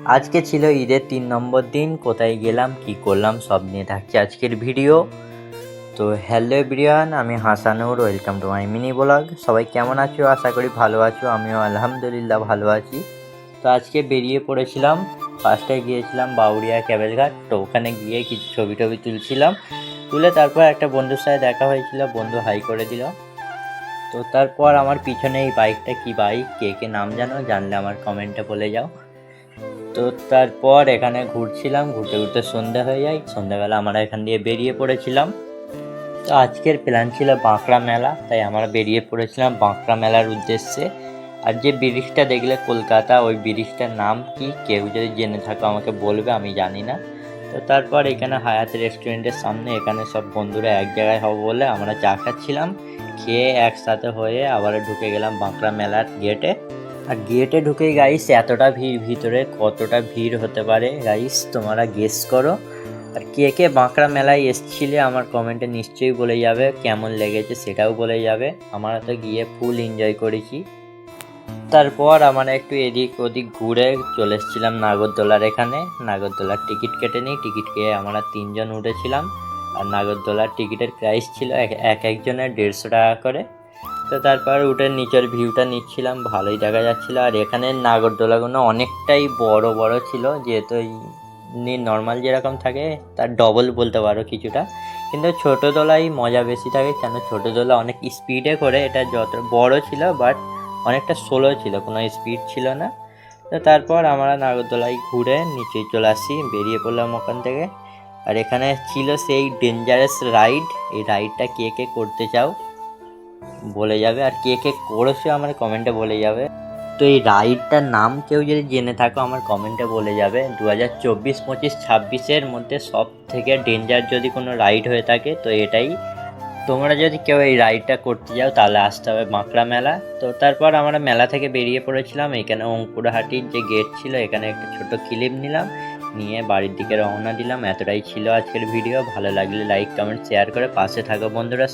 আজকে ছিল ঈদের ৩ নম্বর দিন। কোথায় গেলাম, কি করলাম সব নিয়ে থাকছে আজকের ভিডিও। তো হ্যালো এভরিওয়ান, আমি Hasanur, welcome to my mini blog. সবাই কেমন আছো? আশা করি ভালো আছো। আমিও আলহামদুলিল্লাহ ভালো আছি। তো আজকে বেরিয়ে পড়েছিলাম। ফার্স্টে গিয়েছিলাম বাউরিয়া ক্যাবেল ঘাট। তো ওখানে গিয়ে কিছু ছবি টবি তুলছিলাম। তুলে তারপর একটা বন্ধুর সাথে দেখা হয়েছিল, বন্ধু হাই করে দিল। তো তারপর আমার পিছনে এই বাইকটা কি বাইক, কে কে নাম জানো? জানলে আমার কমেন্টে বলে যাও। তো তারপর এখানে ঘুরছিলাম, ঘুরতে ঘুরতে সন্ধ্যা হয়ে যায়। সন্ধ্যাবেলা আমরা এখান দিয়ে বেরিয়ে পড়েছিলাম। তো আজকের প্ল্যান ছিল বাঁকড়া মেলা, তাই আমরা বেরিয়ে পড়েছিলাম বাঁকড়া মেলার উদ্দেশ্যে। আর যে ব্রিজটা দেখলে কলকাতা, ওই ব্রিজটার নাম কি, কেউ যদি জেনে থাকো আমাকে বলবে, আমি জানি না। তো তারপর এখানে হায়াত রেস্টুরেন্টের সামনে এখানে সব বন্ধুরা এক জায়গায় হবো বলে আমরা চা খাচ্ছিলাম। খেয়ে একসাথে হয়ে আবার ঢুকে গেলাম বাঁকড়া মেলার গেটে। আর গেটে ঢুকেই গাইস এতটা ভিড়, ভিতরে কতটা ভিড় হতে পারে গাইস তোমরা গেস করো। আর কে কে বাঁকড়া মেলায় এসছিলে আমার কমেন্টে নিশ্চয়ই বলে যাবে, কেমন লেগেছে সেটাও বলে যাবে। আমরা তো গিয়ে ফুল এনজয় করেছি। তারপর আমরা একটু এদিক ওদিক ঘুরে চলে এসেছিলাম নাগরদোলার এখানে। নাগরদোলার টিকিট কেটে নিই, টিকিট খেয়ে আমরা 3 জন উঠেছিলাম। আর নাগরদোলার টিকিটের প্রাইস ছিল একজনের 150 টাকা করে। তো তারপর উঠে নিচের ভিউটা নিচ্ছিলাম, ভালোই দেখা যাচ্ছিলো। আর এখানে নাগরদোলাগুলো অনেকটাই বড় বড় ছিল, যেহেতু নর্মাল যেরকম থাকে তার ডবল বলতে পারো কিছুটা। কিন্তু ছোটো দোলাই মজা বেশি থাকে, কেন ছোটো দোলা অনেক স্পিডে করে, এটা যত বড় ছিল বাট অনেকটা স্লো ছিল, কোনো স্পিড ছিল না। তো তারপর আমরা নাগরদোলায় ঘুরে নিচে চলে আসি, বেরিয়ে পড়লাম ওখান থেকে। আর এখানে ছিল সেই ডেঞ্জারাস রাইড। এই রাইডটা কে কে করতে চাও বলে যাবে, আর কে কে করেছো আমার কমেন্টে বলে যাবে। তো এই রাইডটার নাম কেউ যদি জেনে থাকো আমার কমেন্টে বলে যাবে। 2024, 25, 26-এর মধ্যে সব থেকে ডেঞ্জার যদি কোনো রাইড হয়ে থাকে তো এটাই। তোমরা যদি কেউ এই রাইডটা করতে যাও তাহলে আসতে হবে বাঁকড়া মেলা। তো তারপর আমরা মেলা থেকে বেরিয়ে পড়েছিলাম। এখানে অঙ্কুরহাটির যে গেট ছিল এখানে একটা ছোট ক্লিপ নিলাম, নিয়ে বাড়ির দিকে রওনা দিলাম। এতটাই ছিল আজকের ভিডিও। ভালো লাগলে লাইক কমেন্ট শেয়ার করে পাশে থাকো বন্ধুরা।